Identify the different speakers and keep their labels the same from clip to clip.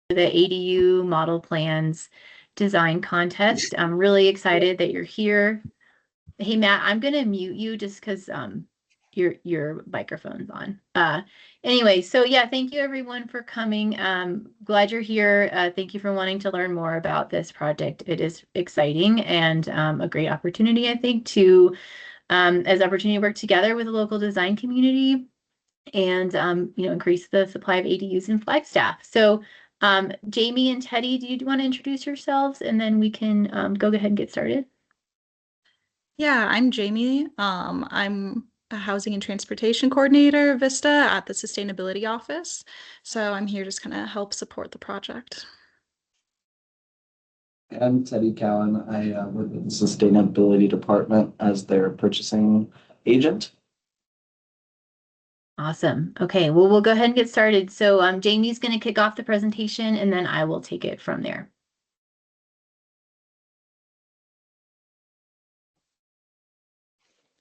Speaker 1: the ADU model plans design contest. I'm really excited that you're here. Hey Matt, I'm gonna mute you just because your microphone's on. Anyway, so yeah, thank you everyone for coming. Glad you're here. Thank you for wanting to learn more about this project. It is exciting and a great opportunity, I think, to as opportunity to work together with the local design community and increase the supply of ADUs in Flagstaff. So Jamie and Teddy, do you want to introduce yourselves and then we can go ahead and get started?
Speaker 2: Yeah, I'm Jamie. I'm a housing and transportation coordinator, Vista, at the Sustainability Office. So I'm here just kind of help support the project.
Speaker 3: I'm Teddy Cowan. I work with the Sustainability Department as their purchasing agent.
Speaker 1: Awesome. Okay, well, we'll go ahead and get started. So Jamie's going to kick off the presentation and then I will take it from there.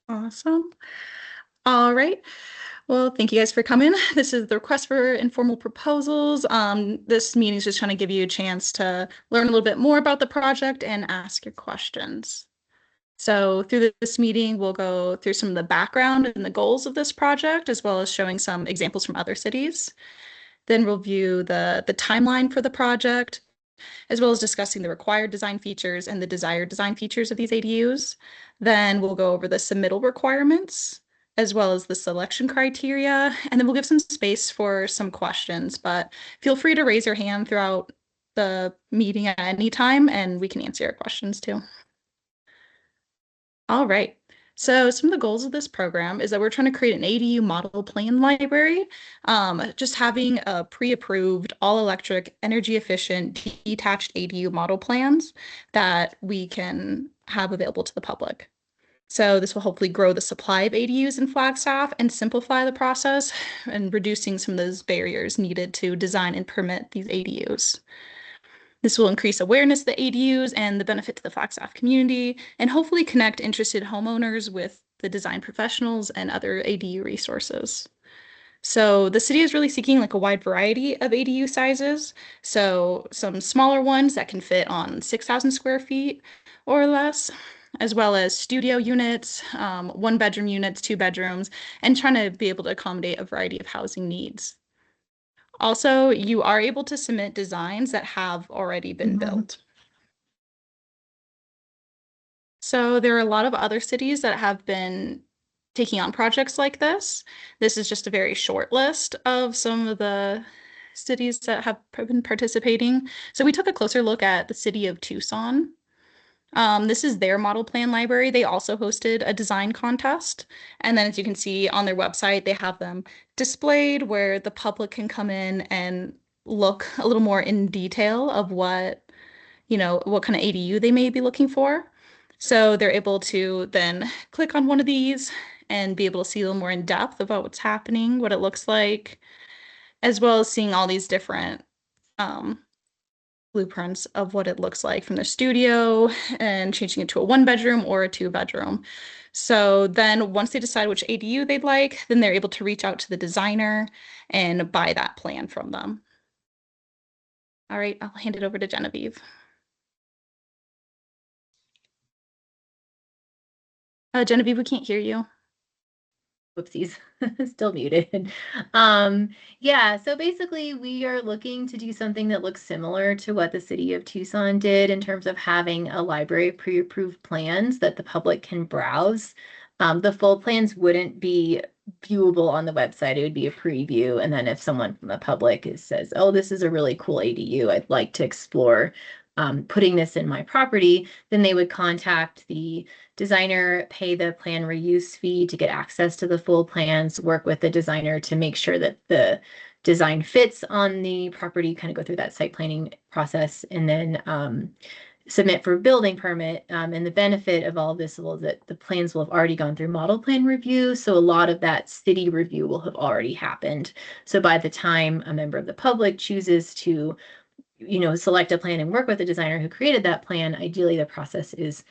Speaker 2: Awesome. All right. Well, thank you guys for coming. This is the request for informal proposals. This meeting is just trying to give you a chance to learn a little bit more about the project and ask your questions. So through this meeting, we'll go through some of the background and the goals of this project, as well as showing some examples from other cities. Then we'll review the timeline for the project, as well as discussing the required design features and the desired design features of these ADUs. Then we'll go over the submittal requirements, as well as the selection criteria, and then we'll give some space for some questions, but feel free to raise your hand throughout the meeting at any time, and we can answer your questions too. All right. So some of the goals of this program is that we're trying to create an ADU model plan library, just having a pre-approved, all-electric, energy-efficient, detached ADU model plans that we can have available to the public. So this will hopefully grow the supply of ADUs in Flagstaff and simplify the process and reducing some of those barriers needed to design and permit these ADUs. This will increase awareness of the ADUs and the benefit to the Flagstaff community, and hopefully connect interested homeowners with the design professionals and other ADU resources. So the city is really seeking like a wide variety of ADU sizes. So some smaller ones that can fit on 6,000 square feet or less, as well as studio units, 1-bedroom units, 2 bedrooms, and trying to be able to accommodate a variety of housing needs. Also, you are able to submit designs that have already been built. So there are a lot of other cities that have been taking on projects like this. This is just a very short list of some of the cities that have been participating. So we took a closer look at the city of Tucson. This is their model plan library. They also hosted a design contest. And then as you can see on their website, they have them displayed where the public can come in and look a little more in detail of what kind of ADU they may be looking for. So they're able to then click on one of these and be able to see a little more in depth about what's happening, what it looks like, as well as seeing all these different blueprints of what it looks like from the studio and changing it to a 1-bedroom or a 2-bedroom. So then once they decide which ADU they'd like, then they're able to reach out to the designer and buy that plan from them. All right, I'll hand it over to Genevieve. Genevieve, we can't hear you.
Speaker 1: Whoopsies, still muted. Yeah, so basically we are looking to do something that looks similar to what the city of Tucson did in terms of having a library of pre-approved plans that the public can browse. The full plans wouldn't be viewable on the website. It would be a preview. And then if someone from the public says, oh, this is a really cool ADU, I'd like to explore putting this in my property, then they would contact the designer, pay the plan reuse fee to get access to the full plans, work with the designer to make sure that the design fits on the property, kind of go through that site planning process, and then submit for building permit. And the benefit of all of this is that the plans will have already gone through model plan review. So a lot of that city review will have already happened. So by the time a member of the public chooses to select a plan and work with the designer who created that plan, ideally the process is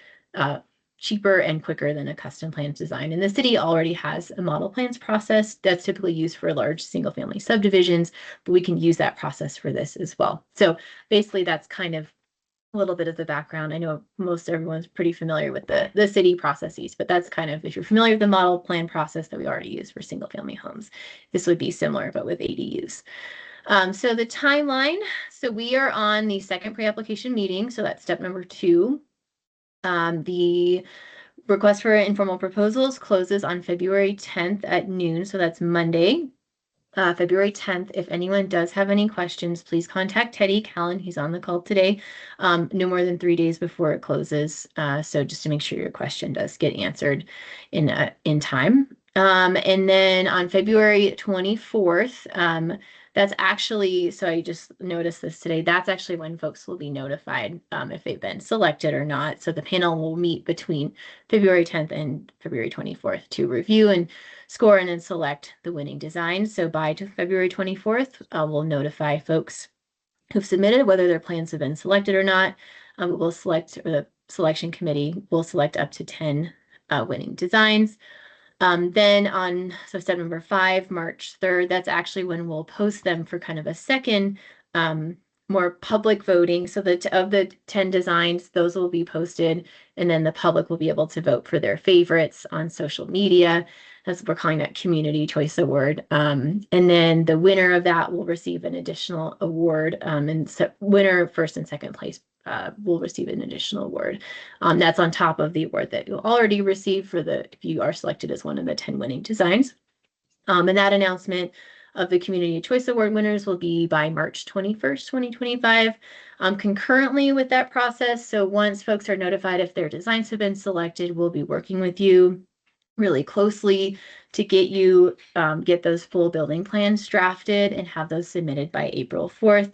Speaker 1: cheaper and quicker than a custom plans design. And the city already has a model plans process that's typically used for large single family subdivisions, but we can use that process for this as well. So basically that's kind of a little bit of the background. I know most everyone's pretty familiar with the city processes, but that's kind of, if you're familiar with the model plan process that we already use for single family homes, this would be similar, but with ADUs. So the timeline, so we are on the second pre-application meeting. So that's step number 2. The request for informal proposals closes on February 10th at noon. So that's Monday, February 10th. If anyone does have any questions, please contact Teddy Callan. He's on the call today, no more than 3 days before it closes. So just to make sure your question does get answered in time. And then on February 24th, that's actually, so I just noticed this today, that's actually when folks will be notified if they've been selected or not. So the panel will meet between February 10th and February 24th to review and score and then select the winning design. So by February 24th, we'll notify folks who've submitted whether their plans have been selected or not. We'll select, or the selection committee will select up to 10 winning designs. Then on, so step number 5, March 3rd, that's actually when we'll post them for kind of a second, more public voting. So that of the 10 designs, those will be posted, and then the public will be able to vote for their favorites on social media. That's, we're calling that Community Choice Award. And then the winner of that will receive an additional award, and so winner, first and second place will receive an additional award. That's on top of the award that you'll already receive for if you are selected as one of the 10 winning designs. And that announcement of the Community Choice Award winners will be by March 21st, 2025. Concurrently with that process, so once folks are notified if their designs have been selected, we'll be working with you really closely to get those full building plans drafted and have those submitted by April 4th.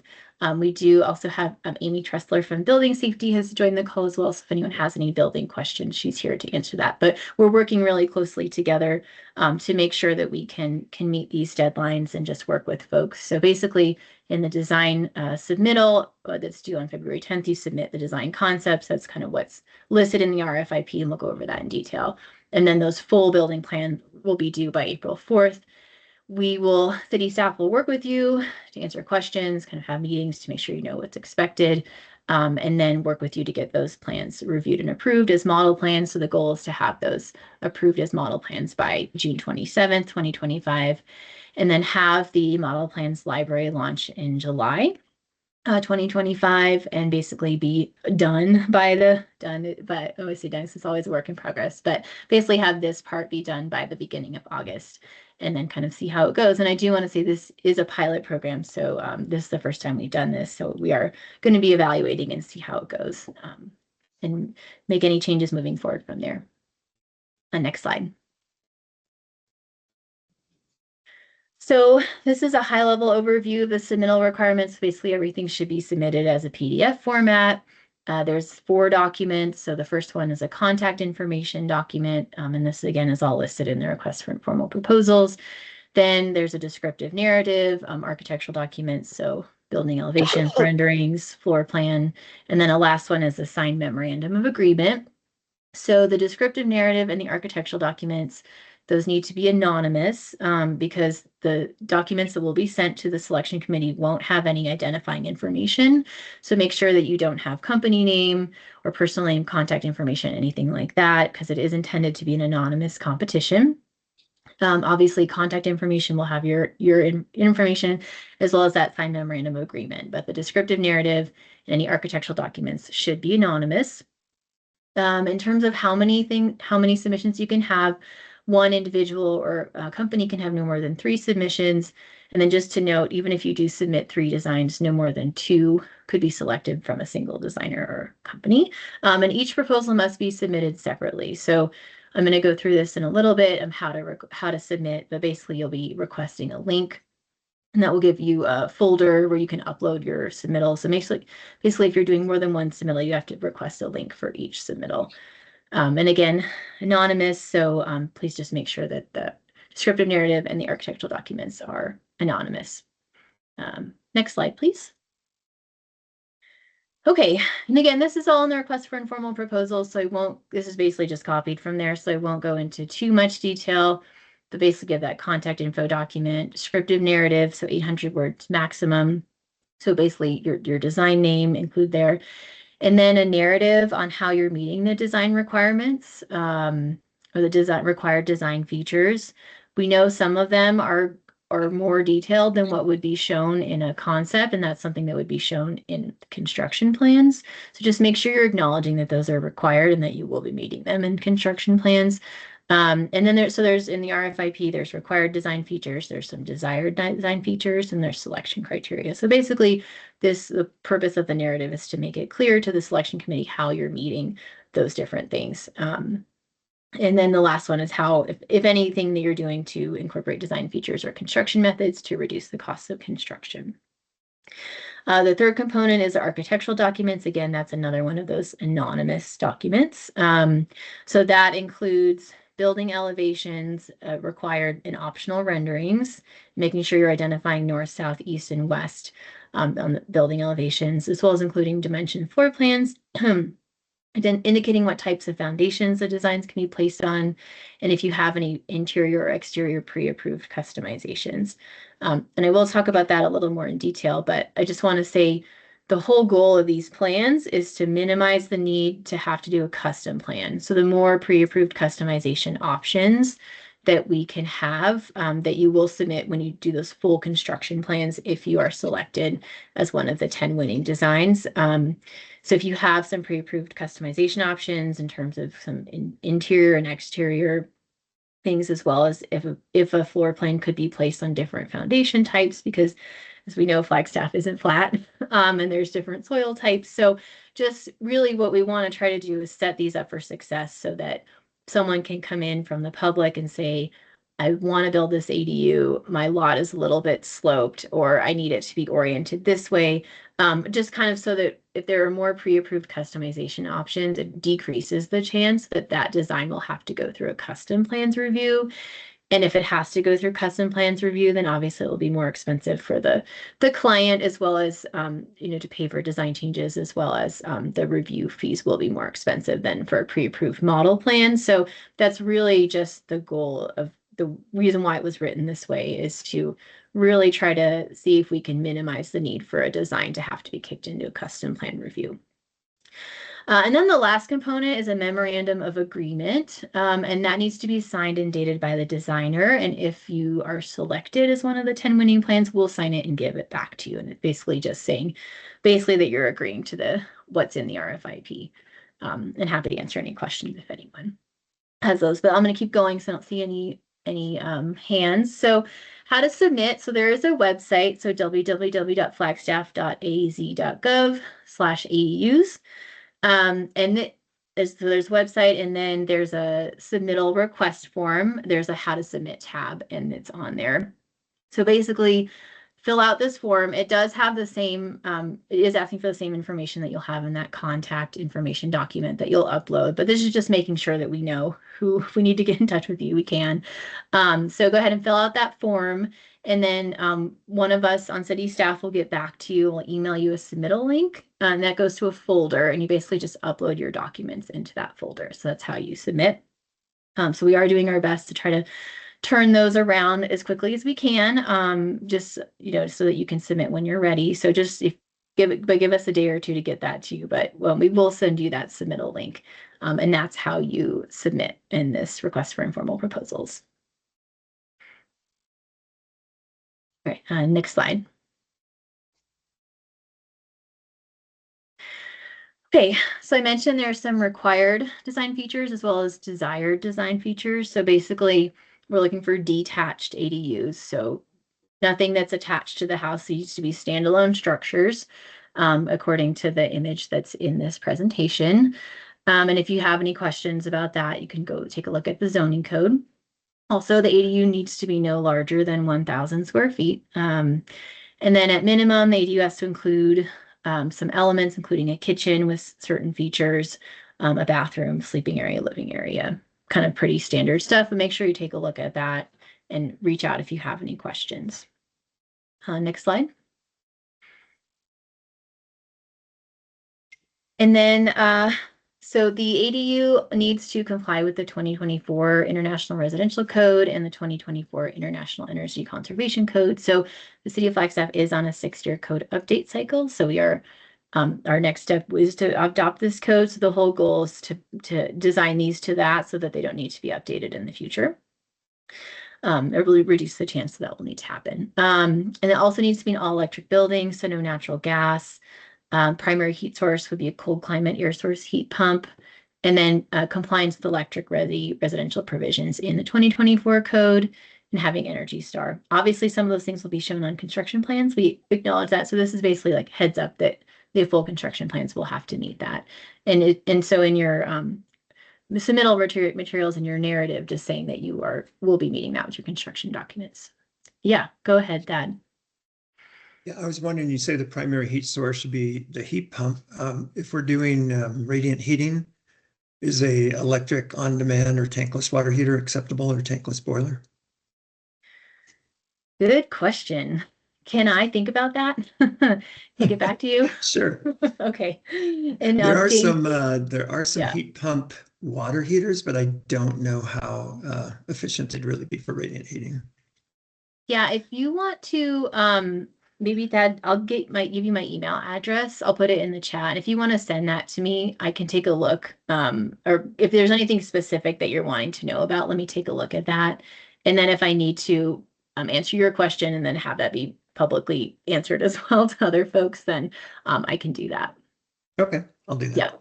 Speaker 1: We do also have Amy Tressler from Building Safety has joined the call as well. So if anyone has any building questions, she's here to answer that. But we're working really closely together to make sure that we can meet these deadlines and just work with folks. So basically in the design submittal that's due on February 10th, you submit the design concepts. That's kind of what's listed in the RFIP, and we'll go over that in detail. And then those full building plans will be due by April 4th. City staff will work with you to answer questions, kind of have meetings to make sure you know what's expected, and then work with you to get those plans reviewed and approved as model plans. So the goal is to have those approved as model plans by June 27th, 2025, and then have the model plans library launch in July 2025, and basically be done, but I always say done, it's always a work in progress, but basically have this part be done by the beginning of August, and then kind of see how it goes. And I do want to say this is a pilot program, so this is the first time we've done this, so we are going to be evaluating and see how it goes, and make any changes moving forward from there. Next slide. So this is a high-level overview of the submittal requirements. Basically, everything should be submitted as a PDF format. There's 4 documents. So the first one is a contact information document, and this again is all listed in the request for informal proposals. Then there's a descriptive narrative, architectural documents, so building elevation, renderings, floor plan, and then a last one is a signed memorandum of agreement. So the descriptive narrative and the architectural documents, those need to be anonymous because the documents that will be sent to the selection committee won't have any identifying information. So make sure that you don't have company name or personal name, contact information, anything like that, because it is intended to be an anonymous competition. Obviously, contact information will have your information as well as that signed memorandum of agreement, but the descriptive narrative and any architectural documents should be anonymous. In terms of how many submissions you can have, one individual or company can have no more than 3 submissions. And then just to note, even if you do submit 3 designs, no more than 2 could be selected from a single designer or company. And each proposal must be submitted separately. So I'm going to go through this in a little bit of how to submit, but basically you'll be requesting a link, and that will give you a folder where you can upload your submittal. So basically, if you're doing more than one submittal, you have to request a link for each submittal. And again, anonymous. So please just make sure that the descriptive narrative and the architectural documents are anonymous. Next slide, please. Okay, and again, this is all in the request for informal proposals, so I won't, this is basically just copied from there, so I won't go into too much detail, but basically give that contact info document, descriptive narrative, so 800 words maximum. So basically your design name include there, and then a narrative on how you're meeting the design requirements, or the required design features. We know some of them are more detailed than what would be shown in a concept, and that's something that would be shown in construction plans. So just make sure you're acknowledging that those are required and that you will be meeting them in construction plans. And then there's in the RFIP, there's required design features, there's some desired design features, and there's selection criteria. So basically, the purpose of the narrative is to make it clear to the selection committee how you're meeting those different things. And then the last one is how, if anything that you're doing to incorporate design features or construction methods to reduce the cost of construction. The third component is architectural documents. Again, that's another one of those anonymous documents. So that includes building elevations, required and optional renderings, making sure you're identifying north, south, east, and west on the building elevations, as well as including dimension floor plans, indicating what types of foundations the designs can be placed on, and if you have any interior or exterior pre-approved customizations. And I will talk about that a little more in detail, but I just want to say the whole goal of these plans is to minimize the need to have to do a custom plan. So the more pre-approved customization options that we can have, that you will submit when you do those full construction plans if you are selected as one of the 10 winning designs. So if you have some pre-approved customization options in terms of some interior and exterior things, as well as if a floor plan could be placed on different foundation types, because as we know, Flagstaff isn't flat, and there's different soil types. So just really what we want to try to do is set these up for success so that someone can come in from the public and say, I want to build this ADU. My lot is a little bit sloped, or I need it to be oriented this way. Just kind of so that if there are more pre-approved customization options, it decreases the chance that that design will have to go through a custom plans review. And if it has to go through custom plans review, then obviously it will be more expensive for the client, as well as to pay for design changes, as well as the review fees will be more expensive than for a pre-approved model plan. So that's really just the goal of the reason why it was written this way, is to really try to see if we can minimize the need for a design to have to be kicked into a custom plan review. And then the last component is a memorandum of agreement, and that needs to be signed and dated by the designer. And if you are selected as one of the 10 winning plans, we'll sign it and give it back to you. And it's basically just saying, that you're agreeing to what's in the RFIP. And happy to answer any questions if anyone has those. But I'm going to keep going, so I don't see any hands. So how to submit. So there is a website. So www.flagstaff.az.gov/ADUs. And there's website, and then there's a submittal request form. There's a how to submit tab, and it's on there. So basically, fill out this form. It does have the same, it is asking for the same information that you'll have in that contact information document that you'll upload. But this is just making sure that we know who, if we need to get in touch with you, we can. So go ahead and fill out that form. And then one of us on city staff will get back to you. We'll email you a submittal link, and that goes to a folder, and you basically just upload your documents into that folder. So that's how you submit. So we are doing our best to try to turn those around as quickly as we can, just so that you can submit when you're ready. So just give us a day or two to get that to you, but we will send you that submittal link, and that's how you submit in this request for informal proposals. All right, next slide. Okay, so I mentioned there are some required design features as well as desired design features. So basically, we're looking for detached ADUs. So nothing that's attached to the house needs to be standalone structures, according to the image that's in this presentation. And if you have any questions about that, you can go take a look at the zoning code. Also, the ADU needs to be no larger than 1,000 square feet. And then at minimum, the ADU has to include some elements, including a kitchen with certain features, a bathroom, sleeping area, living area, kind of pretty standard stuff. But make sure you take a look at that and reach out if you have any questions. Next slide. And then, so the ADU needs to comply with the 2024 International Residential Code and the 2024 International Energy Conservation Code. So the City of Flagstaff is on a 6-year code update cycle. So we are, our next step is to adopt this code. So the whole goal is to design these to that so that they don't need to be updated in the future. It really reduce the chance that will need to happen. And it also needs to be an all electric building, so no natural gas. Primary heat source would be a cold climate air source heat pump. And then compliance with electric residential provisions in the 2024 code and having Energy Star. Obviously, some of those things will be shown on construction plans. We acknowledge that. So this is basically like heads up that the full construction plans will have to meet that. And so in your submittal materials in your narrative, just saying that you will be meeting that with your construction documents. Yeah, go ahead, Dad.
Speaker 4: Yeah, I was wondering, you say the primary heat source should be the heat pump. If we're doing radiant heating, is a electric on-demand or tankless water heater acceptable, or tankless boiler?
Speaker 1: Good question. Can I think about that? Can I get back to you?
Speaker 4: Sure.
Speaker 1: Okay. And
Speaker 4: There are
Speaker 1: Dave,
Speaker 4: some
Speaker 1: Yeah.
Speaker 4: heat pump water heaters, but I don't know how efficient they'd really be for radiant heating.
Speaker 1: yeah, if you want to, maybe Dad, I'll give you my email address. I'll put it in the chat. If you want to send that to me, I can take a look. Or if there's anything specific that you're wanting to know about, let me take a look at that. And then if I need to answer your question and then have that be publicly answered as well to other folks, then I can do that.
Speaker 4: Okay, I'll do that.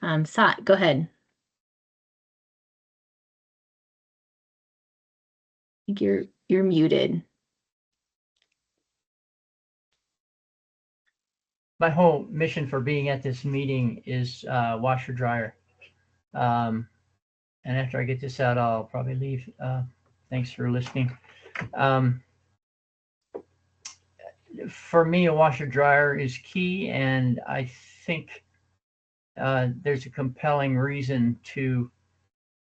Speaker 1: Yeah. Sat, go ahead. I think you're muted.
Speaker 5: My whole mission for being at this meeting is washer dryer. And after I get this out, I'll probably leave. Thanks for listening. For me, a washer dryer is key, and I think there's a compelling reason to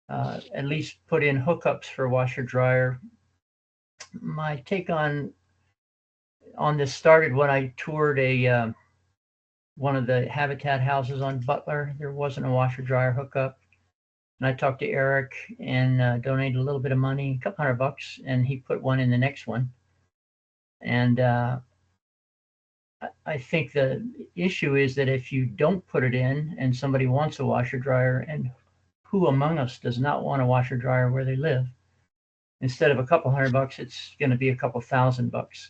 Speaker 5: at least put in hookups for washer dryer. My take on this started when I toured one of the Habitat houses on Butler. There wasn't a washer dryer hookup. And I talked to Eric and donated a little bit of money, a couple $100, and he put one in the next one. And I think the issue is that if you don't put it in and somebody wants a washer dryer, and who among us does not want a washer dryer where they live? Instead of a couple $100, it's going to be a couple $1,000.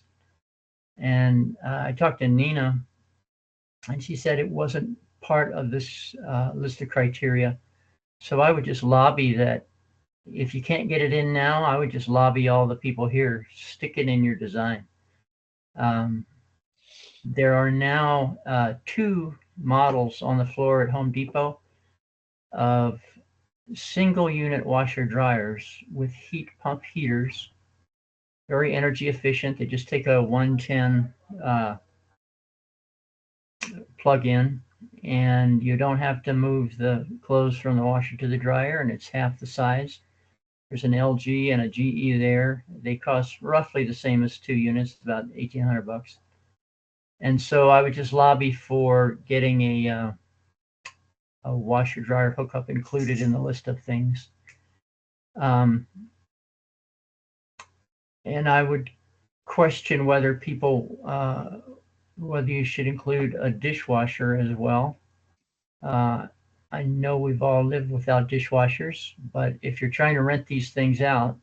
Speaker 5: And I talked to Nina, and she said it wasn't part of this list of criteria. So I would just lobby that if you can't get it in now, I would just lobby all the people here, stick it in your design. There are now 2 models on the floor at Home Depot of single unit washer dryers with heat pump heaters, very energy efficient. They just take a 110 plug in, and you don't have to move the clothes from the washer to the dryer, and it's half the size. There's an LG and a GE there. They cost roughly the same as 2 units, about $1,800. And so I would just lobby for getting a washer dryer hookup included in the list of things. And I would question whether whether you should include a dishwasher as well. I know we've all lived without dishwashers, but if you're trying to rent these things out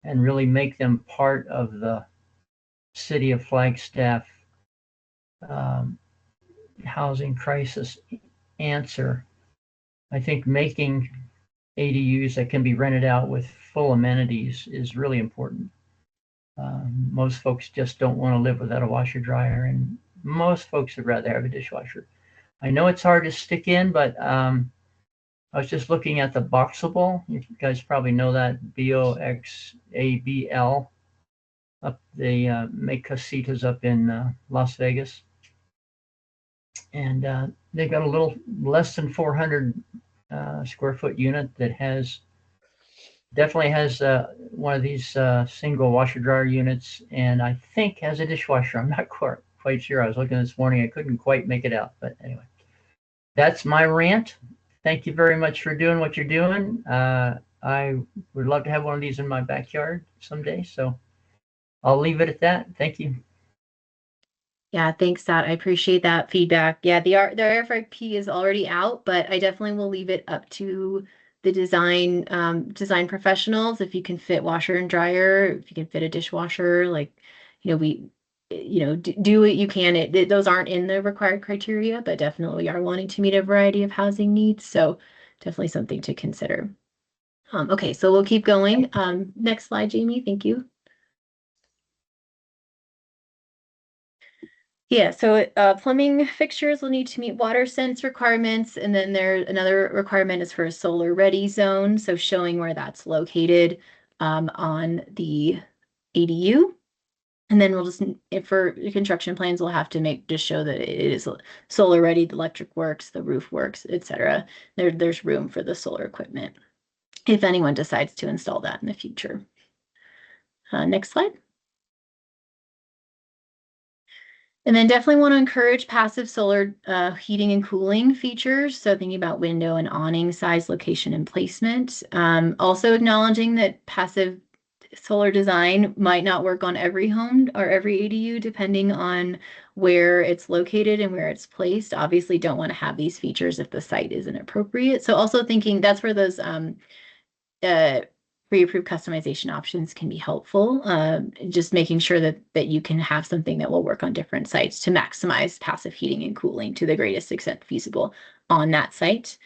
Speaker 5: and really make them part of the City of Flagstaff housing crisis answer, I think making ADUs that can be rented out with full amenities is really important. Most folks just don't want to live without a washer dryer, and most folks would rather have a dishwasher. I know it's hard to stick in, but I was just looking at the Boxable. You guys probably know that, Boxabl. They make casitas up in Las Vegas. And they've got a little less than 400 square foot unit that definitely has one of these single washer dryer units, and I think has a dishwasher. I'm not quite sure. I was looking this morning. I couldn't quite make it out, but anyway. that's my rant. Thank you very much for doing what you're doing. I would love to have one of these in my backyard someday. So I'll leave it at that. Thank you.
Speaker 1: Yeah, thanks, Dot. I appreciate that feedback. Yeah, the RFIP is already out, but I definitely will leave it up to the design professionals. If you can fit washer and dryer, if you can fit a dishwasher, like, do what you can. Those aren't in the required criteria, but definitely we are wanting to meet a variety of housing needs. So definitely something to consider. Okay, so we'll keep going. Next slide, Jamie. Thank you. Yeah, so plumbing fixtures will need to meet water sense requirements, and then another requirement is for a solar ready zone, so showing where that's located on the ADU. And then we'll just, if for construction plans, we'll have to just show that it is solar ready, the electric works, the roof works, etc. There's room for the solar equipment if anyone decides to install that in the future. Next slide. And then definitely want to encourage passive solar heating and cooling features. So thinking about window and awning size, location, and placement. Also acknowledging that passive solar design might not work on every home or every ADU, depending on where it's located and where it's placed. Obviously, don't want to have these features if the site isn't appropriate. So also thinking that's where those pre-approved customization options can be helpful. Just making sure that you can have something that will work on different sites to maximize passive heating and cooling to the greatest extent feasible on that site.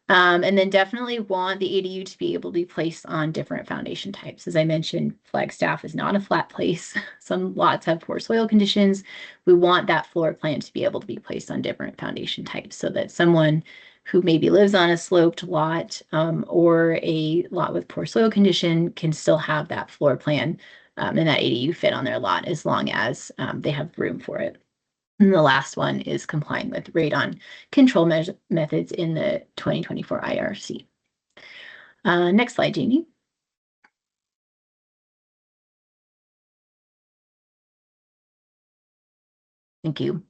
Speaker 1: And then definitely want the ADU to be able to be placed on different foundation types. As I mentioned, Flagstaff is not a flat place. Some lots have poor soil conditions. We want that floor plan to be able to be placed on different foundation types so that someone who maybe lives on a sloped lot or a lot with poor soil condition can still have that floor plan and that ADU fit on their lot as long as they have room for it. And the last one is complying with radon control methods in the 2024 IRC. Next slide, Jamie. Thank you.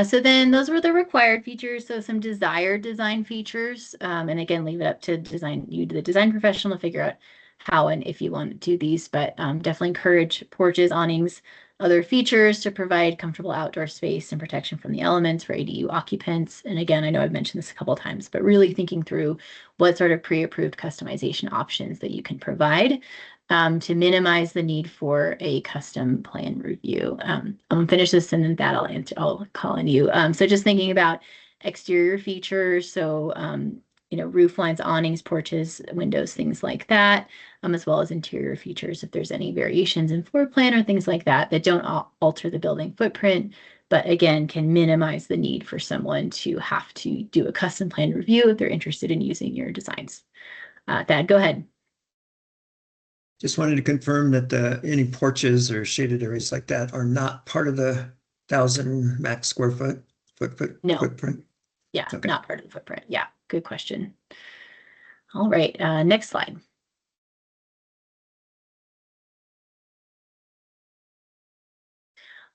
Speaker 1: So then those were the required features. So some desired design features, and again, leave it up to the design professional to figure out how and if you want to do these, but definitely encourage porches, awnings, other features to provide comfortable outdoor space and protection from the elements for ADU occupants. And again, I know I've mentioned this a couple of times, but really thinking through what sort of pre-approved customization options that you can provide to minimize the need for a custom plan review. I'm gonna finish this and then that I'll call on you. So just thinking about exterior features, so roof lines, awnings, porches, windows, things like that, as well as interior features if there's any variations in floor plan or things like that that don't alter the building footprint, but again, can minimize the need for someone to have to do a custom plan review if they're interested in using your designs. Thad, go ahead.
Speaker 4: Just wanted to confirm that any porches or shaded areas like that are not part of the 1,000 max square foot
Speaker 1: No.
Speaker 4: footprint.
Speaker 1: Yeah,
Speaker 4: Okay.
Speaker 1: not part of the footprint. Yeah, good question. All right, next slide.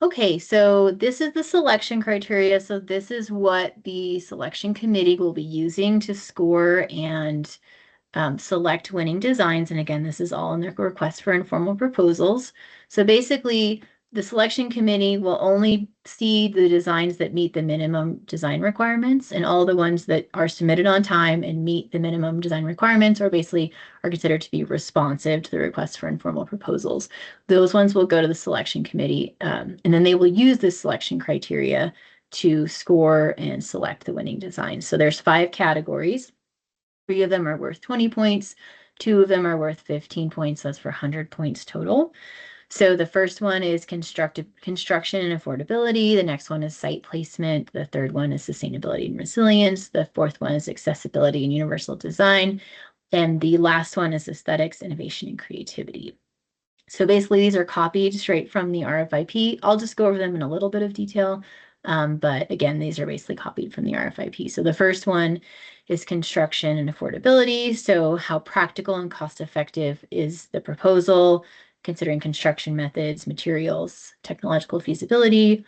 Speaker 1: Okay, so this is the selection criteria. So this is what the selection committee will be using to score and select winning designs. And again, this is all in their request for informal proposals. So basically, the selection committee will only see the designs that meet the minimum design requirements, and all the ones that are submitted on time and meet the minimum design requirements are considered to be responsive to the request for informal proposals. Those ones will go to the selection committee, and then they will use this selection criteria to score and select the winning designs. So there's 5 categories. 3 of them are worth 20 points. 2 of them are worth 15 points. That's for 100 points total. So the first one is construction and affordability. The next one is site placement. The third one is sustainability and resilience. The fourth one is accessibility and universal design. And the last one is aesthetics, innovation, and creativity. So basically, these are copied straight from the RFIP. I'll just go over them in a little bit of detail. But again, these are basically copied from the RFIP. So the first one is construction and affordability. So how practical and cost effective is the proposal, considering construction methods, materials, technological feasibility?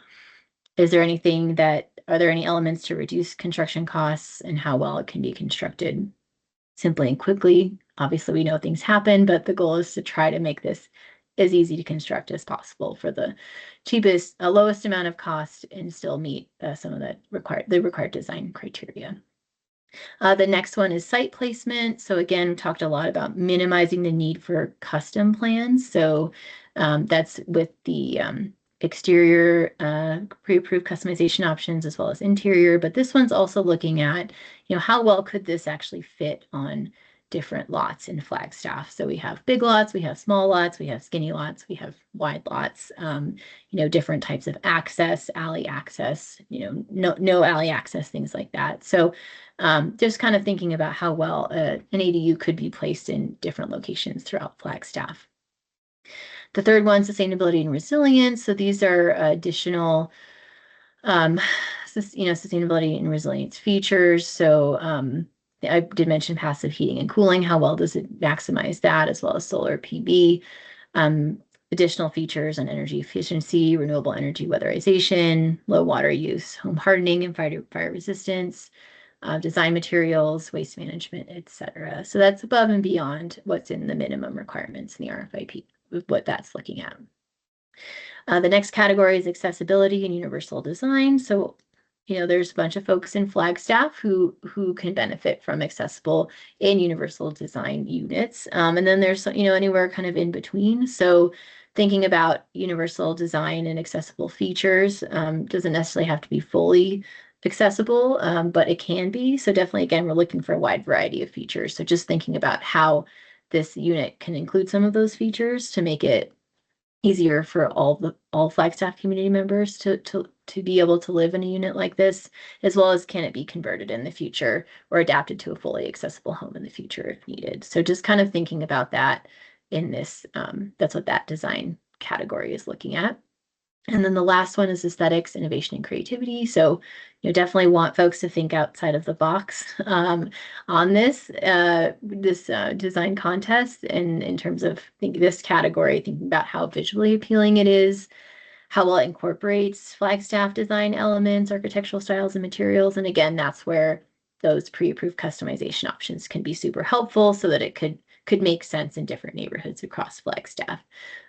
Speaker 1: Is there anything that are there any elements to reduce construction costs and how well it can be constructed simply and quickly? Obviously, we know things happen, but the goal is to try to make this as easy to construct as possible for the cheapest, lowest amount of cost and still meet some of the required design criteria. The next one is site placement. So again, we talked a lot about minimizing the need for custom plans. So that's with the exterior pre-approved customization options as well as interior. But this one's also looking at, how well could this actually fit on different lots in Flagstaff. So we have big lots, we have small lots, we have skinny lots, we have wide lots, different types of access, alley access, no alley access, things like that. So just kind of thinking about how well an ADU could be placed in different locations throughout Flagstaff. The third one, sustainability and resilience. So these are additional sustainability and resilience features. So I did mention passive heating and cooling. How well does it maximize that, as well as solar PV? Additional features on energy efficiency, renewable energy weatherization, low water use, home hardening and fire resistance, design materials, waste management, etc. So that's above and beyond what's in the minimum requirements in the RFIP, what that's looking at. The next category is accessibility and universal design. So, there's a bunch of folks in Flagstaff who can benefit from accessible and universal design units. And then there's, anywhere kind of in between. So thinking about universal design and accessible features doesn't necessarily have to be fully accessible, but it can be. So definitely, again, we're looking for a wide variety of features. So just thinking about how this unit can include some of those features to make it easier for all Flagstaff community members to be able to live in a unit like this, as well as can it be converted in the future or adapted to a fully accessible home in the future if needed. So just kind of thinking about that in this, that's what that design category is looking at. And then the last one is aesthetics, innovation, and creativity. So, definitely want folks to think outside of the box on this design contest. And in terms of this category, thinking about how visually appealing it is, how well it incorporates Flagstaff design elements, architectural styles, and materials. And again, that's where those pre-approved customization options can be super helpful, so that it could make sense in different neighborhoods across Flagstaff,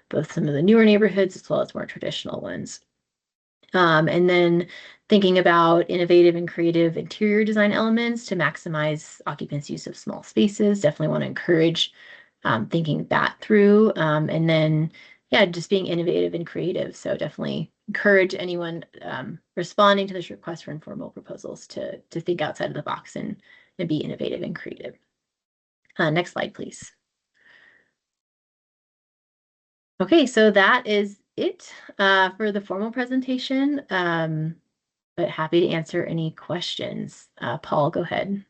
Speaker 1: both some of the newer neighborhoods as well as more traditional ones. And then thinking about innovative and creative interior design elements to maximize occupants' use of small spaces. Definitely want to encourage thinking that through. And then, just being innovative and creative. So definitely encourage anyone responding to this request for informal proposals to think outside of the box and be innovative and creative. Next slide, please. Okay, so that is it for the formal presentation, but happy to answer any questions. Paul, go ahead.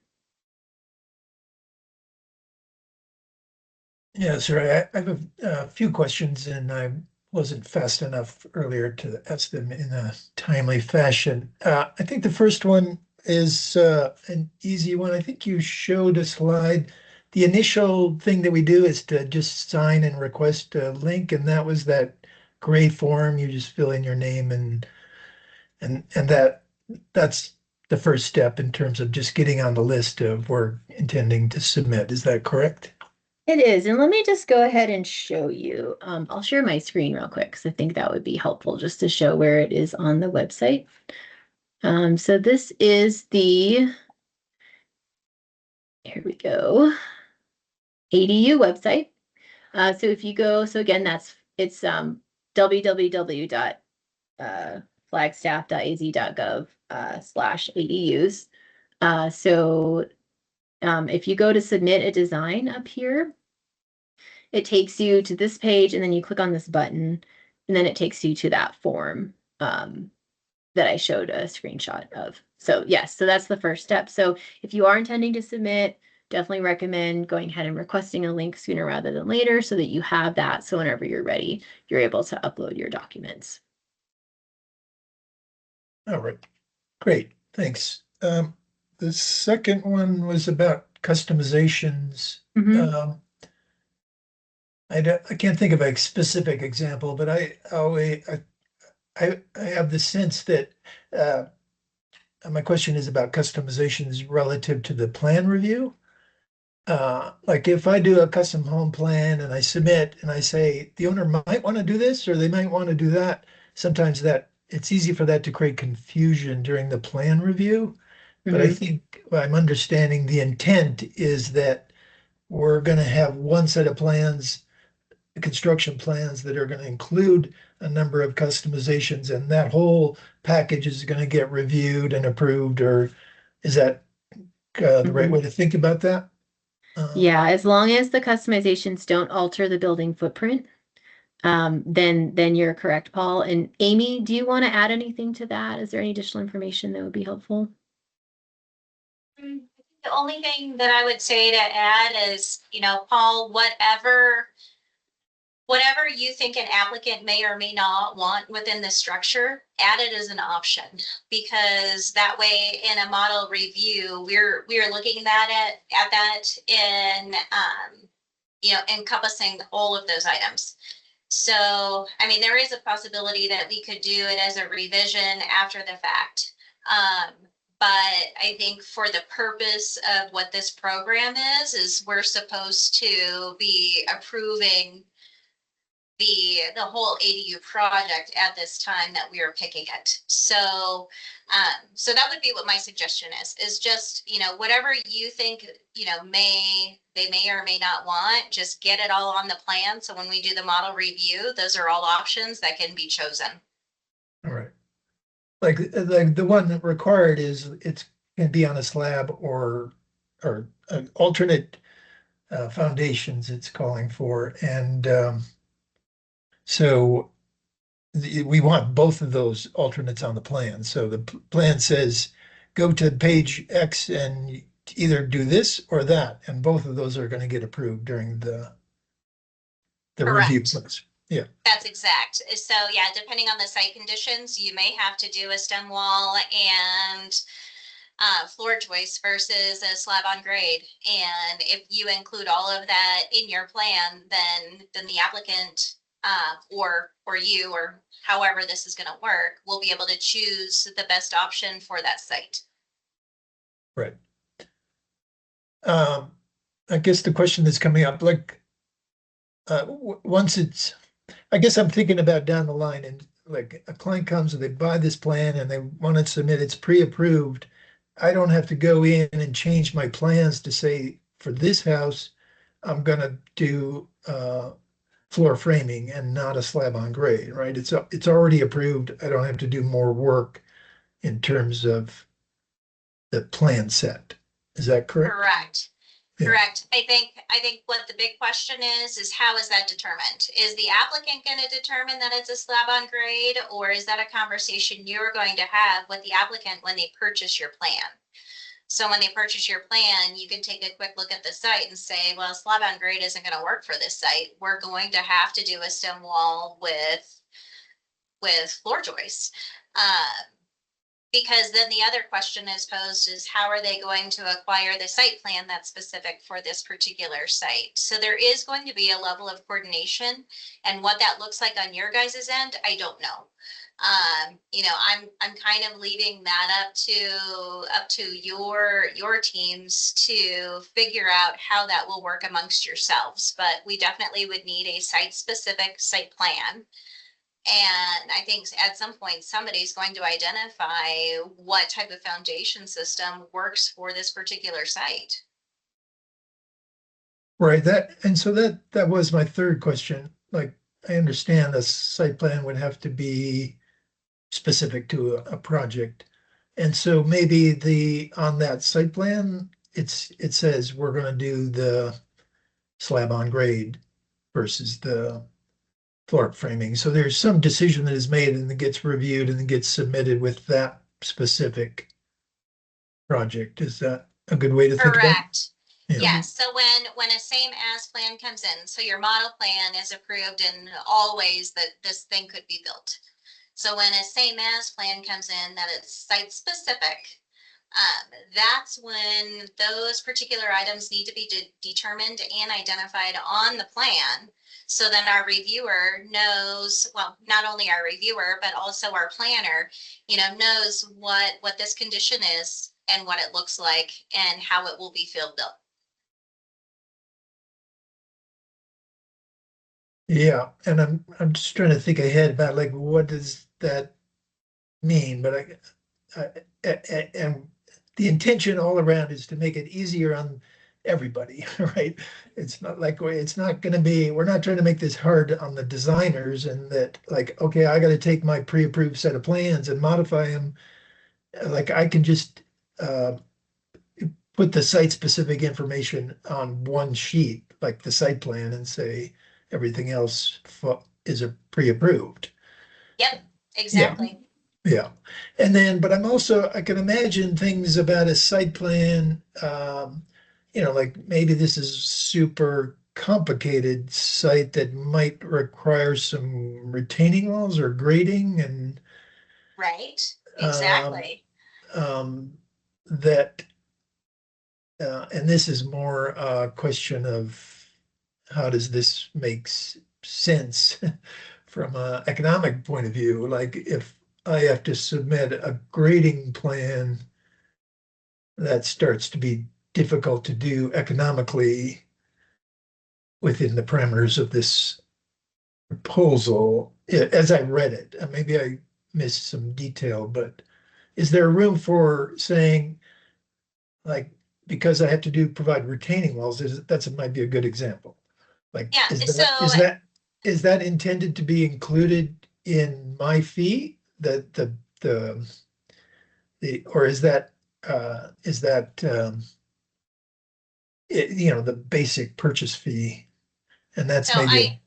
Speaker 6: Yeah, sorry, I have a few questions, and I wasn't fast enough earlier to ask them in a timely fashion. I think the first one is an easy one. I think you showed a slide. The initial thing that we do is to just sign and request a link, and that was that gray form. You just fill in your name, and that's the first step in terms of just getting on the list of we're intending to submit. Is that correct?
Speaker 1: It is, and let me just go ahead and show you. I'll share my screen real quick because I think that would be helpful just to show where it is on the website. So this is here we go, ADU website. So if you go, so again, it's www.flagstaff.az.gov/ADUs. So if you go to submit a design up here, it takes you to this page, and then you click on this button, and then it takes you to that form that I showed a screenshot of. So yes, so that's the first step. So if you are intending to submit, definitely recommend going ahead and requesting a link sooner rather than later so that you have that. So whenever you're ready, you're able to upload your documents.
Speaker 6: All right, great, thanks. The second one was about customizations. I can't think of a specific example, but I have the sense that my question is about customizations relative to the plan review. Like if I do a custom home plan and I submit and I say the owner might want to do this or they might want to do that, sometimes that it's easy for that to create confusion during the plan review. But I
Speaker 1: Mhm.
Speaker 6: think I'm understanding the intent is that we're going to have one set of plans, construction plans that are going to include a number of customizations, and that whole package is going to get reviewed and approved, or is that the right way
Speaker 1: Mhm.
Speaker 6: to think about that?
Speaker 1: Yeah, as long as the customizations don't alter the building footprint, then you're correct, Paul. And Amy, do you want to add anything to that? Is there any additional information that would be helpful?
Speaker 7: The only thing that I would say to add is, Paul, whatever you think an applicant may or may not want within the structure, add it as an option, because that way in a model review, we're looking at that in encompassing all of those items. So, I mean, there is a possibility that we could do it as a revision after the fact. But I think for the purpose of what this program is we're supposed to be approving the whole ADU project at this time that we are picking it. So that would be what my suggestion is just, whatever you think, they may or may not want, just get it all on the plan. So when we do the model review, those are all options that can be chosen.
Speaker 6: All right. Like the one that required is it's can be on a slab or an alternate foundations it's calling for. And so we want both of those alternates on the plan. So the plan says go to page X and either do this or that, and both of those are going to get approved during the review
Speaker 7: Correct.
Speaker 6: process. Yeah.
Speaker 7: That's exact. So yeah, depending on the site conditions, you may have to do a stem wall and floor joist versus a slab on grade. And if you include all of that in your plan, then the applicant or you or however this is going to work will be able to choose the best option for that site.
Speaker 6: Right. I guess the question that's coming up, like once it's, I guess I'm thinking about down the line, and like a client comes and they buy this plan and they want to submit, it's pre-approved. I don't have to go in and change my plans to say for this house, I'm gonna do floor framing and not a slab on grade, right? It's already approved. I don't have to do more work in terms of the plan set. Is that correct?
Speaker 7: Correct.
Speaker 6: Yeah.
Speaker 7: Correct. I think what the big question is how is that determined? Is the applicant going to determine that it's a slab on grade, or is that a conversation you're going to have with the applicant when they purchase your plan? So when they purchase your plan, you can take a quick look at the site and say, well, slab on grade isn't going to work for this site. We're going to have to do a stem wall with floor joists. Because then the other question is posed is how are they going to acquire the site plan that's specific for this particular site? So there is going to be a level of coordination, and what that looks like on your guys' end, I don't know. I'm kind of leaving that up to your teams to figure out how that will work amongst yourselves. But we definitely would need a site-specific site plan. And I think at some point, somebody's going to identify what type of foundation system works for this particular site.
Speaker 6: Right, so that was my third question. Like, I understand a site plan would have to be specific to a project. And so maybe on that site plan, it says we're gonna do the slab on grade versus the floor framing. So there's some decision that is made and it gets reviewed and it gets submitted with that specific project. Is that a good way to think about it?
Speaker 7: Correct.
Speaker 6: Yeah.
Speaker 7: Yes. So when a same as plan comes in, so your model plan is approved in all ways that this thing could be built. So when a same as plan comes in that it's site specific, that's when those particular items need to be determined and identified on the plan So then our reviewer knows, well, not only our reviewer, but also our planner, knows what this condition is and what it looks like and how it will be filled up.
Speaker 6: Yeah, and I'm just trying to think ahead about like what does that mean? But and the intention all around is to make it easier on everybody, right? It's not like it's not going to be. We're not trying to make this hard on the designers, and that like okay, I got to take my pre-approved set of plans and modify them. Like I can just put the site-specific information on one sheet, like the site plan, and say everything else is a pre-approved.
Speaker 7: Yep,
Speaker 6: Yeah,
Speaker 7: exactly.
Speaker 6: yeah. And then, but I'm also, I can imagine things about a site plan, like maybe this is super complicated site that might require some retaining walls or grading and
Speaker 7: Right,
Speaker 6: um,
Speaker 7: exactly.
Speaker 6: that and this is more a question of how does this make sense from an economic point of view? Like if I have to submit a grading plan, that starts to be difficult to do economically within the parameters of this proposal, as I read it. And maybe I missed some detail, but is there room for saying, like, because I have to provide retaining walls, might be a good example. Like,
Speaker 7: Yeah,
Speaker 6: is
Speaker 7: so
Speaker 6: that intended to be included in my fee? Or is that the basic purchase fee? And that's
Speaker 7: so
Speaker 6: maybe
Speaker 7: I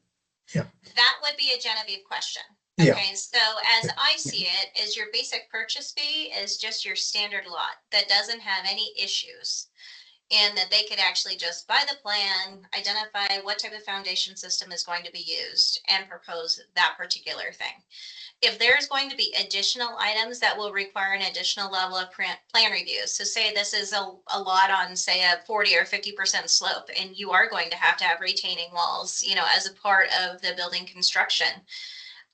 Speaker 6: yeah,
Speaker 7: that would be a Genevieve question.
Speaker 6: yeah,
Speaker 7: Okay, so as I see it, is your basic purchase fee is just your standard lot that doesn't have any issues. And that they could actually just buy the plan, identify what type of foundation system is going to be used, and propose that particular thing. If there's going to be additional items that will require an additional level of plan review, so say this is a lot on, say, a 40 or 50% slope, and you are going to have retaining walls, as a part of the building construction.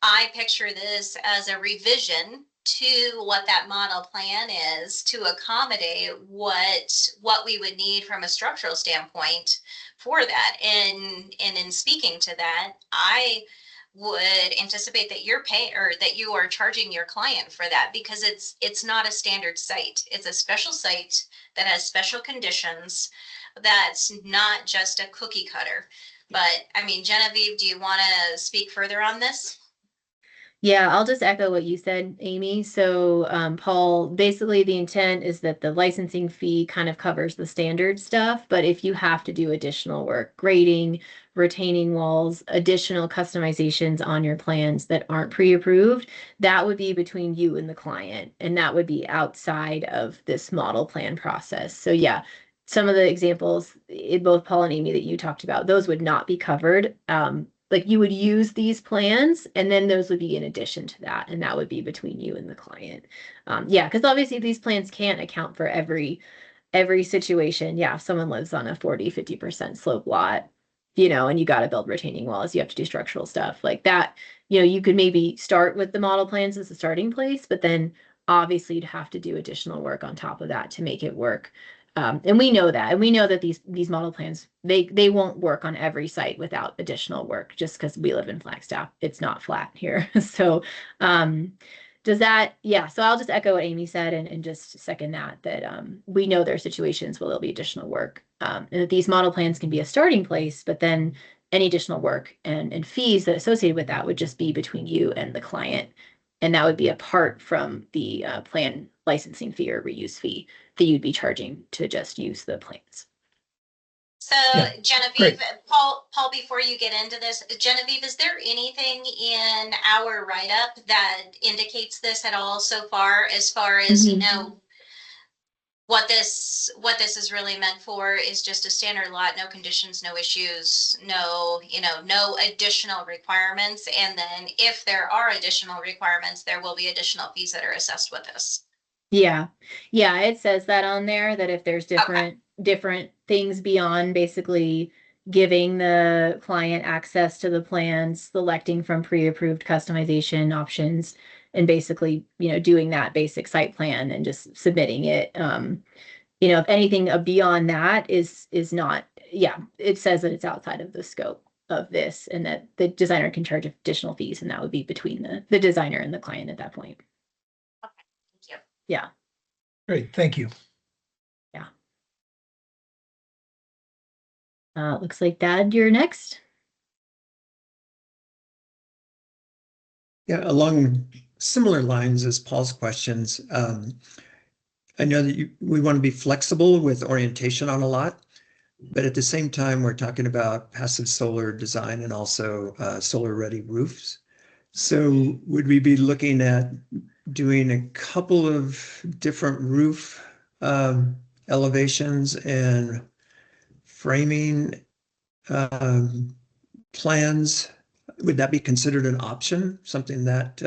Speaker 7: I picture this as a revision to what that model plan is to accommodate what we would need from a structural standpoint for that. And in speaking to that, I would anticipate that you're paying or that you are charging your client for that because it's not a standard site. It's a special site that has special conditions. That's not just a cookie cutter. But I mean, Genevieve, do you want to speak further on this?
Speaker 1: Yeah, I'll just echo what you said, Amy. So, Paul, basically the intent is that the licensing fee kind of covers the standard stuff, but if you have to do additional work, grading, retaining walls, additional customizations on your plans that aren't pre-approved, that would be between you and the client, and that would be outside of this model plan process. So yeah, some of the examples, both Paul and Amy that you talked about, those would not be covered. Like you would use these plans and then those would be in addition to that, and that would be between you and the client. Yeah, because obviously these plans can't account for every situation. Yeah, if someone lives on a 40-50% slope lot, and you got to build retaining walls, you have to do structural stuff like that. You could maybe start with the model plans as a starting place, but then obviously you'd have to do additional work on top of that to make it work. And we know that, these model plans, they won't work on every site without additional work, just because we live in Flagstaff. It's not flat here. So, does that, yeah. So I'll just echo what Amy said and just second that we know there are situations where there'll be additional work. And that these model plans can be a starting place, but then any additional work and fees that associated with that would just be between you and the client. And that would be apart from the plan licensing fee or reuse fee that you'd be charging to just use the plans.
Speaker 7: So
Speaker 6: Yeah,
Speaker 7: Genevieve,
Speaker 6: great.
Speaker 7: Paul, before you get into this, Genevieve, is there anything in our write-up that indicates this at all so far as what this is really meant for is just a standard lot, no conditions, no issues, no additional requirements. And then if there are additional requirements, there will be additional fees that are assessed with this.
Speaker 1: Yeah. Yeah, it says that on there that if there's
Speaker 7: Okay.
Speaker 1: different things beyond basically, giving the client access to the plans, selecting from pre-approved customization options, and basically, doing that basic site plan and just submitting it. If anything beyond that is not, it says that it's outside of the scope of this and that the designer can charge additional fees, and that would be between the designer and the client at that point.
Speaker 7: Okay, thank you.
Speaker 1: Yeah.
Speaker 6: Great, thank you.
Speaker 1: Looks like Dad, you're next.
Speaker 4: Yeah, along similar lines as Paul's questions, I know that we want to be flexible with orientation on a lot, but at the same time, we're talking about passive solar design and also solar-ready roofs. So would we be looking at doing a couple of different roof elevations and framing plans? Would that be considered an option? Something that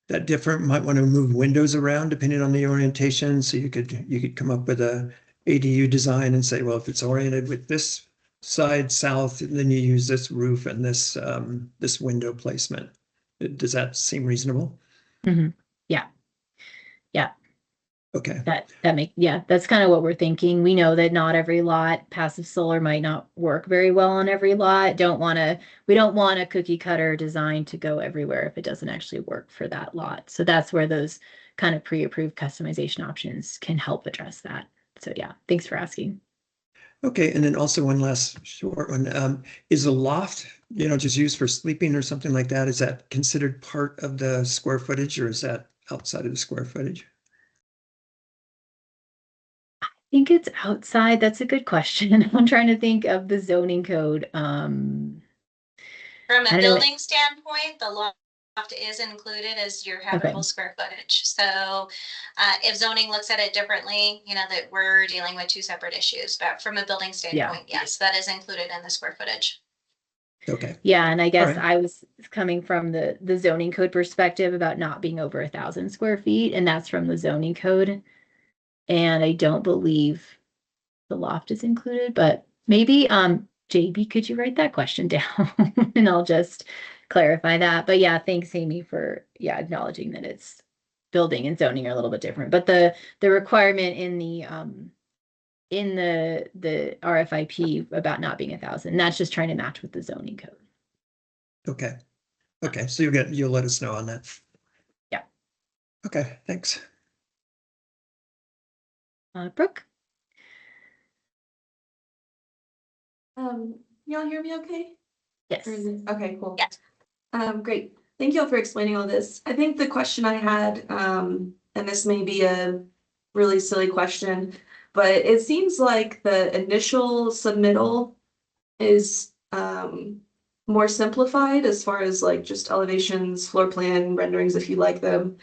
Speaker 4: that different, might want to move windows around depending on the orientation. So you could come up with a ADU design and say, well, if it's oriented with this side south, then you use this roof and this this window placement. Does that seem reasonable?
Speaker 1: Mm-hmm. Yeah. Yeah.
Speaker 4: Okay.
Speaker 1: That's kind of what we're thinking. We know that not every lot, passive solar might not work very well on every lot. We don't want a cookie cutter design to go everywhere if it doesn't actually work for that lot. So that's where those kind of pre-approved customization options can help address that. So yeah, thanks for asking.
Speaker 4: Okay, and then also one last short one. Is a loft, just used for sleeping or something like that? Is that considered part of the square footage, or is that outside of the square footage?
Speaker 1: I think it's outside. That's a good question. I'm trying to think of the zoning code.
Speaker 7: From
Speaker 1: I
Speaker 7: a
Speaker 1: don't know.
Speaker 7: building standpoint, the loft is included as your habitable square footage. So if zoning looks at it differently, that we're dealing with two separate issues. But from a building standpoint, yes, that is included in the square footage.
Speaker 4: Okay.
Speaker 1: Yeah, and I guess
Speaker 4: right.
Speaker 1: I was coming from the zoning code perspective about not being over 1,000 square feet, and that's from the zoning code. And I don't believe the loft is included, but maybe JB, could you write that question down and I'll just clarify that. But yeah, thanks Amy for acknowledging that it's building and zoning are a little bit different. But the requirement in the RFIP about not being 1,000, that's just trying to match with the zoning code.
Speaker 4: Okay. Okay, so you'll let us know on that.
Speaker 1: Yeah.
Speaker 4: Okay, thanks.
Speaker 1: Brooke?
Speaker 8: Y'all hear me okay?
Speaker 1: Yes.
Speaker 8: Okay, cool.
Speaker 7: Yes.
Speaker 8: Great. Thank you all for explaining all this. I think the question I had, and this may be a really silly question, but it seems like the initial submittal is more simplified as far as like just elevations, floor plan renderings if you like them.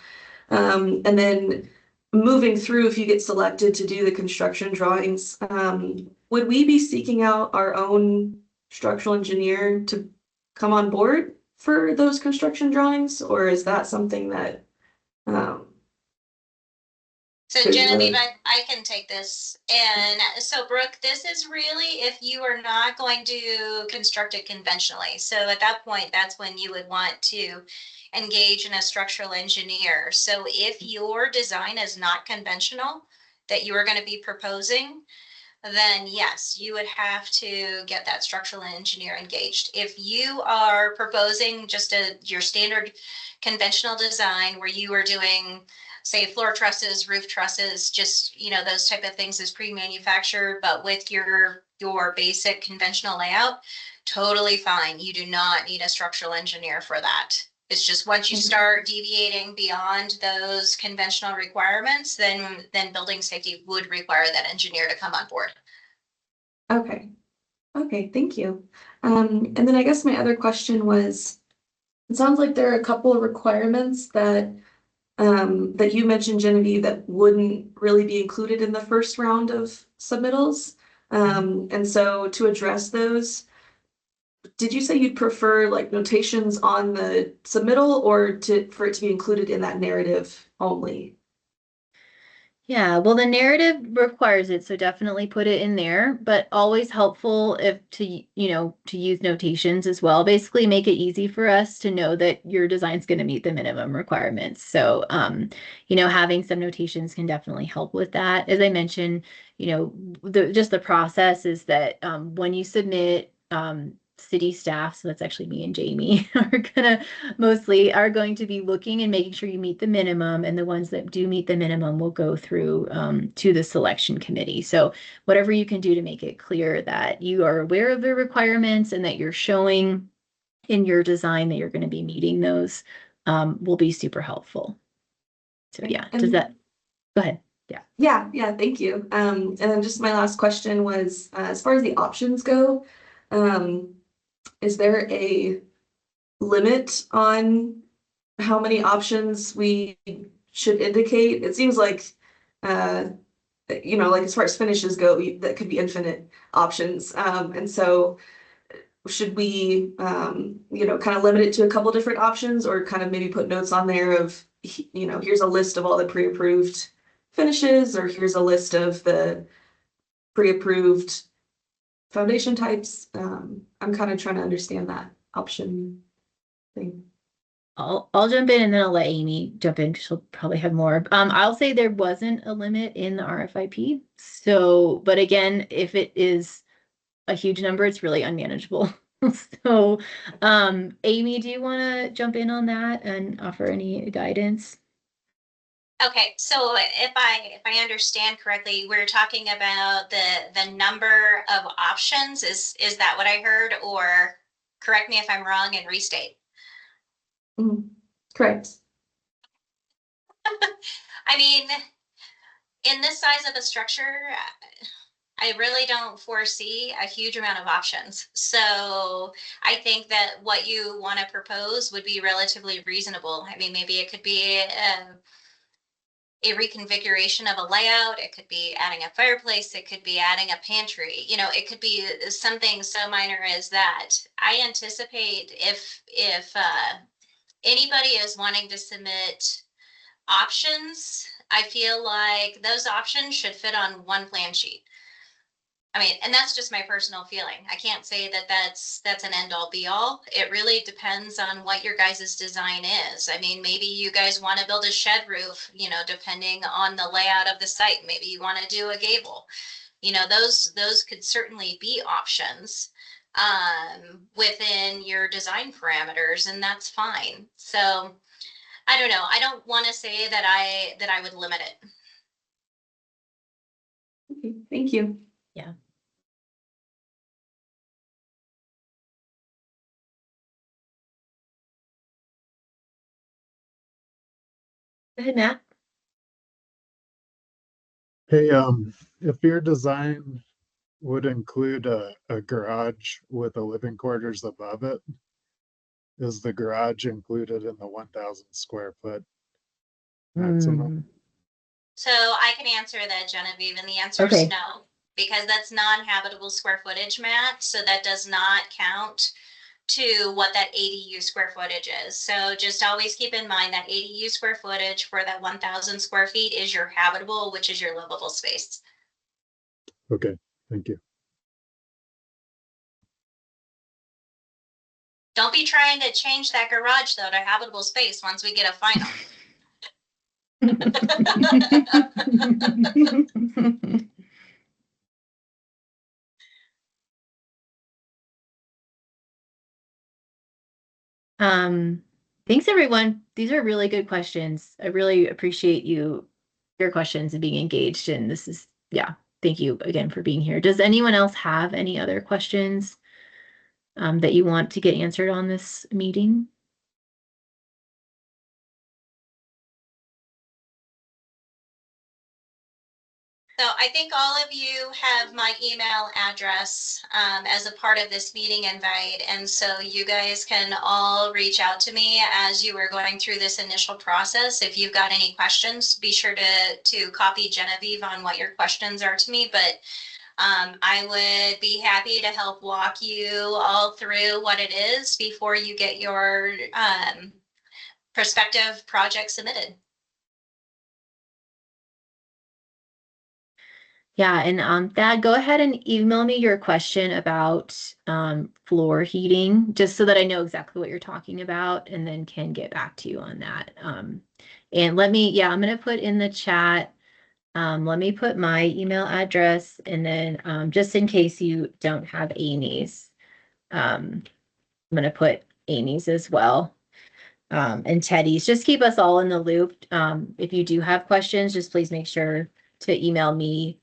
Speaker 8: And then moving through, if you get selected to do the construction drawings, would we be seeking out our own structural engineer to come on board for those construction drawings, or is that something that
Speaker 7: So
Speaker 8: There's
Speaker 7: Genevieve,
Speaker 8: really-
Speaker 7: I can take this. And so Brooke, this is really if you are not going to construct it conventionally. So at that point, that's when you would want to engage in a structural engineer. So if your design is not conventional that you are going to be proposing, then yes, you would have to get that structural engineer engaged. If you are proposing just your standard conventional design where you are doing, say, floor trusses, roof trusses, just, those type of things is pre-manufactured, but with your basic conventional layout, totally fine. You do not need a structural engineer for that. It's just once you start deviating beyond those conventional requirements, then building safety would require that engineer to come on board.
Speaker 8: Okay. Okay, thank you. And then I guess my other question was, it sounds like there are a couple of requirements that that you mentioned, Genevieve, that wouldn't really be included in the first round of submittals. And so to address those, did you say you'd prefer like notations on the submittal or for it to be included in that narrative only?
Speaker 1: Yeah, well, the narrative requires it, so definitely put it in there, but always helpful if to use notations as well. Basically make it easy for us to know that your design's going to meet the minimum requirements. So, having some notations can definitely help with that. As I mentioned, the process is that when you submit city staff, so that's actually me and Jamie, are going to be looking and making sure you meet the minimum, and the ones that do meet the minimum will go through to the selection committee. So whatever you can do to make it clear that you are aware of the requirements and that you're showing in your design that you're going to be meeting those will be super helpful. So yeah, does that, go ahead.
Speaker 8: Yeah, thank you. And then just my last question was, as far as the options go, is there a limit on how many options we should indicate? It seems like, like as far as finishes go, that could be infinite options. And so should we, kind of limit it to a couple different options, or kind of maybe put notes on there of, here's a list of all the pre-approved finishes, or here's a list of the pre-approved foundation types. I'm kind of trying to understand that option thing.
Speaker 1: I'll jump in and then I'll let Amy jump in because she'll probably have more. I'll say there wasn't a limit in the RFIP. So, but again, if it is a huge number, it's really unmanageable. So, Amy, do you want to jump in on that and offer any guidance?
Speaker 7: Okay, so if I understand correctly, we're talking about the number of options. Is that what I heard? Or correct me if I'm wrong and restate.
Speaker 8: Correct.
Speaker 7: I mean, in this size of a structure, I really don't foresee a huge amount of options. So I think that what you want to propose would be relatively reasonable. I mean, maybe it could be a reconfiguration of a layout. It could be adding a fireplace. It could be adding a pantry. It could be something so minor as that. I anticipate if anybody is wanting to submit options, I feel like those options should fit on one plan sheet. I mean, and that's just my personal feeling. I can't say that that's an end all be all. It really depends on what your guys' design is. I mean, maybe you guys want to build a shed roof, depending on the layout of the site. Maybe you want to do a gable. Those could certainly be options within your design parameters, and that's fine. So I don't know. I don't want to say that I would limit it.
Speaker 8: Okay, thank you.
Speaker 1: Yeah. Go ahead, Matt.
Speaker 9: Hey, if your design would include a garage with a living quarters above it, is the garage included in the 1,000 square foot maximum?
Speaker 7: So I can answer that, Genevieve, and the answer is no, because that's non-habitable square footage, Matt. So that does not count to what that ADU square footage is. So just always keep in mind that ADU square footage for that 1,000 square feet is your habitable, which is your livable space.
Speaker 9: Okay, thank you.
Speaker 7: Don't be trying to change that garage though to habitable space once we get a final.
Speaker 1: Thanks everyone. These are really good questions. I really appreciate your questions and being engaged. And thank you again for being here. Does anyone else have any other questions that you want to get answered on this meeting?
Speaker 7: So I think all of you have my email address as a part of this meeting invite. And so you guys can all reach out to me as you are going through this initial process. If you've got any questions, be sure to copy Genevieve on what your questions are to me. But I would be happy to help walk you all through what it is before you get your prospective project submitted.
Speaker 1: Yeah, and Thad, go ahead and email me your question about floor heating, just so that I know exactly what you're talking about, and then can get back to you on that. And let me, yeah, I'm gonna put in the chat. Let me put my email address, and then just in case you don't have Amy's, I'm gonna put Amy's as well. And Teddy's. Just keep us all in the loop. If you do have questions, just please make sure to email me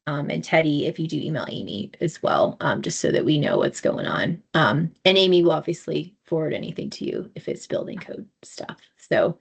Speaker 1: and Teddy if you do email Amy as well, just so that we know what's going on. And Amy will obviously forward anything to you if it's building code stuff. So,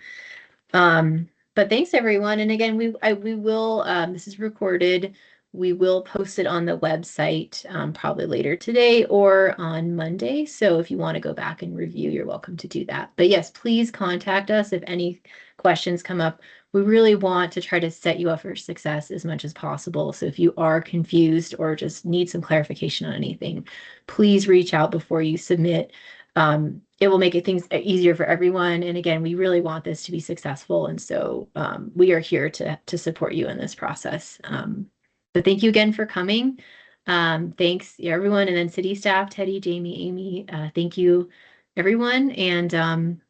Speaker 1: but thanks everyone. And again, we will, this is recorded. We will post it on the website probably later today or on Monday. So if you want to go back and review, you're welcome to do that. But yes, please contact us if any questions come up. We really want to try to set you up for success as much as possible. So if you are confused or just need some clarification on anything, please reach out before you submit. It will make things easier for everyone. And again, we really want this to be successful. And so we are here to support you in this process. But thank you again for coming. Thanks everyone. And then city staff, Teddy, Jamie, Amy, thank you everyone. And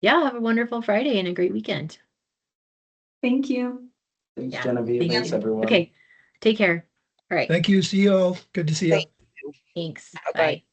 Speaker 1: yeah, have a wonderful Friday and a great weekend.
Speaker 8: Thank you.
Speaker 3: Thanks,
Speaker 1: Yeah,
Speaker 3: Genevieve.
Speaker 1: thank
Speaker 3: Thanks,
Speaker 1: you.
Speaker 3: everyone.
Speaker 1: Okay, take care. All right,
Speaker 6: Thank you. See you all. Good to see you.
Speaker 1: thanks.
Speaker 10: Bye.
Speaker 1: Bye.